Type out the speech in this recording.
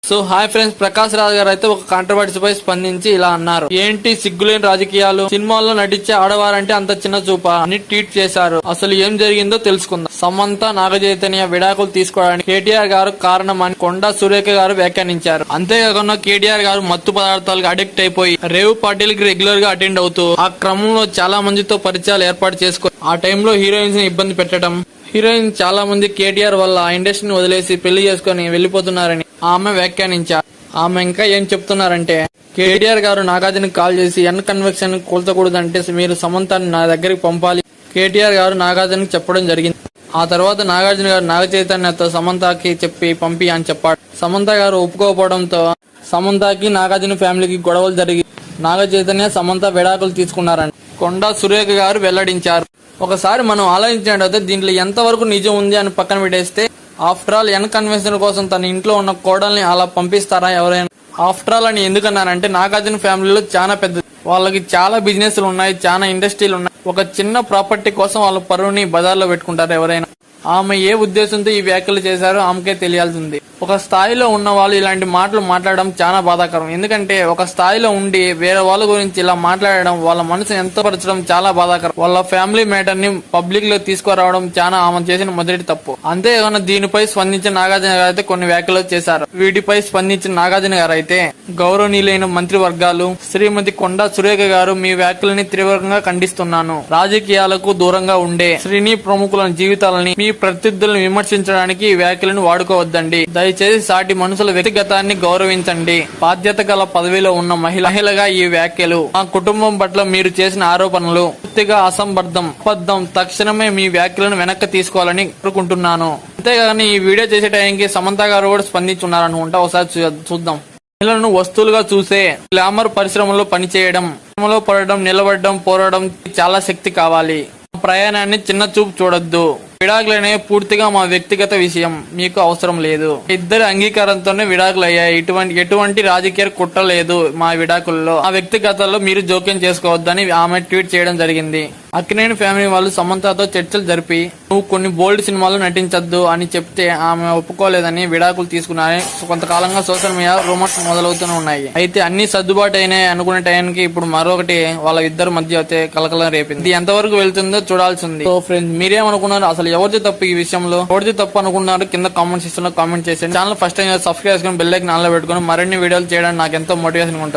So hi friends, Prakash Raj గారు అయితే ఒక కాంట్రవర్సీపై స్పందించి ఇలా అన్నారు. ఏంటి సిగ్గులేని రాజకీయాలు, సినిమాల్లో నటించే ఆడవారంటే అంత చిన్న చూపా అని ట్వీట్ చేశారు. అసలు ఏం జరిగిందో తెలుసుకుందాం. సమంత నాగచైతన్య విడాకులు తీసుకోవడానికి కేటీఆర్ గారు కారణమని కొండా సురేఖ గారు వ్యాఖ్యానించారు. అంతేకాకుండా కేటీఆర్ గారు మత్తు పదార్థాలకు అడిక్ట్ అయిపోయి రేవ్ పార్టీలకి రెగ్యులర్ గా అటెండ్ అవుతూ ఆ క్రమంలో చాలా మందితో పరిచయాలు ఏర్పాటు చేసుకో ఆ టైంలో హీరోయిన్స్ ని ఇబ్బంది పెట్టడం, హీరోయిన్ చాలా మంది కేటీఆర్ వల్ల ఆ ఇండస్ట్రీని వదిలేసి పెళ్లి చేసుకుని వెళ్లిపోతున్నారని ఆమె వ్యాఖ్యానించారు. ఆమె ఇంకా ఏం చెప్తున్నారంటే, కేటీఆర్ గారు నాగార్జునకి కాల్ చేసి కన్వెక్షన్ కూల్చకూడదంటే మీరు సమంతాన్ని నా దగ్గరికి పంపాలి కేటీఆర్ గారు నాగార్జునకి చెప్పడం జరిగింది. ఆ తర్వాత నాగార్జున గారు నాగ చైతన్యతో సమంతకి చెప్పి పంపి అని చెప్పాడు. సమంత గారు ఒప్పుకోకపోవడంతో సమంతకి నాగార్జున ఫ్యామిలీకి గొడవలు జరిగి నాగ చైతన్య సమంత విడాకులు తీసుకున్నారని కొండా సురేఖ గారు వెల్లడించారు. ఒకసారి మనం ఆలోచించినట్లయితే దీంట్లో ఎంతవరకు నిజం ఉంది అని పక్కన పెట్టేస్తే, ఆఫ్టర్ ఆల్ కన్వెన్షన్ కోసం తన ఇంట్లో ఉన్న కోడల్ని అలా పంపిస్తారా ఎవరైనా? ఆఫ్టర్ ఆల్ అని ఎందుకన్నారంటే, నాగార్జున ఫ్యామిలీలో చాలా పెద్ద, వాళ్ళకి చాలా బిజినెస్లు ఉన్నాయి, చాలా ఇండస్ట్రీలు ఉన్నాయి. ఒక చిన్న ప్రాపర్టీ కోసం వాళ్ళ పరువుని బజార్లో పెట్టుకుంటారు ఎవరైనా. ఆమె ఏ ఉద్దేశంతో ఈ వ్యాఖ్యలు చేశారో ఆమెకే తెలియాల్సింది. ఒక స్థాయిలో ఉన్న వాళ్ళు ఇలాంటి మాటలు మాట్లాడడం చాలా బాధాకరం. ఎందుకంటే ఒక స్థాయిలో ఉండి వేరే వాళ్ళ గురించి ఇలా మాట్లాడడం, వాళ్ళ మనసు ఎంత పరచడం చాలా బాధాకరం. వాళ్ళ ఫ్యామిలీ మ్యాటర్ ని పబ్లిక్ లో తీసుకురావడం చాలా ఆమె చేసిన మొదటి తప్పు. అంతేగాని దీనిపై స్పందించిన నాగార్జున గారు అయితే కొన్ని వ్యాఖ్యలు చేశారు. వీటిపై స్పందించిన నాగార్జున గారు అయితే, గౌరవనీయులైన మంత్రివర్గాలు శ్రీమతి కొండా సురేఖ గారు, మీ వ్యాఖ్యలని తీవ్రంగా ఖండిస్తున్నాను. రాజకీయాలకు దూరంగా ఉండే శ్రీని ప్రముఖుల జీవితాలని మీ ప్రత్యర్థులను విమర్శించడానికి ఈ వ్యాఖ్యలను వాడుకోవద్దండి. దయచేసి సాటి మనుషుల వ్యక్తిగతాన్ని గౌరవించండి. బాధ్యత గల పదవిలో ఉన్న మహిళగా ఈ వ్యాఖ్యలు, మా కుటుంబం పట్ల మీరు చేసిన ఆరోపణలు పూర్తిగా అబద్ధం. తక్షణమే మీ వ్యాఖ్యలను వెనక్కి తీసుకోవాలని కోరుకుంటున్నాను. అంతేగాని ఈ వీడియో చేసే టైంకి సమంత గారు కూడా స్పందించున్నారనుకుంటా. ఒకసారి చూద్దాం. మహిళలను వస్తువులుగా చూసే గ్లామర్ పరిశ్రమలో పనిచేయడం, పడడం, నిలబడడం, పోరాడడం చాలా శక్తి కావాలి. ప్రయాణాన్ని చిన్న చూపు చూడొద్దు. విడాకులనే పూర్తిగా మా వ్యక్తిగత విషయం, మీకు అవసరం లేదు. ఇద్దరి అంగీకారంతోనే విడాకులు అయ్యాయి. ఎటువంటి రాజకీయ కుట్ర లేదు మా విడాకుల్లో. ఆ వ్యక్తిగతాల్లో మీరు జోక్యం చేసుకోవద్దని ఆమె ట్వీట్ చేయడం జరిగింది. అక్కినేని ఫ్యామిలీ వాళ్ళు సమంతతో చర్చలు జరిపి నువ్వు కొన్ని బోల్డ్ సినిమాలు నటించద్దు అని చెప్తే ఆమె ఒప్పుకోలేదని విడాకులు తీసుకున్నారని కొంతకాలంగా సోషల్ మీడియా రూమర్స్ మొదలవుతూనే ఉన్నాయి. అయితే అన్ని సర్దుబాటు అయినాయి అనుకునే టైంకి ఇప్పుడు మరొకటి వాళ్ళ ఇద్దరి మధ్య అయితే కలకలం రేపింది. ఇది ఎంతవరకు వెళ్తుందో చూడాల్సింది. సో ఫ్రెండ్స్, మీరేమనుకున్నారు? అసలు ఎవరిది తప్పు ఈ విషయంలో? ఎవరిది తప్పు అనుకున్నారు? కింద కామెంట్ సెక్షన్ లో కామెంట్ చేసేయండి. ఛానల్ ఫస్ట్ టైం సబ్స్క్రైబ్ చేసుకుని బెల్ ఐకాన్ ఆన్ లో పెట్టుకుని మరిన్ని వీడియోలు చేయడానికి నాకు ఎంతో మోటివేషన్ ఉంటుంది.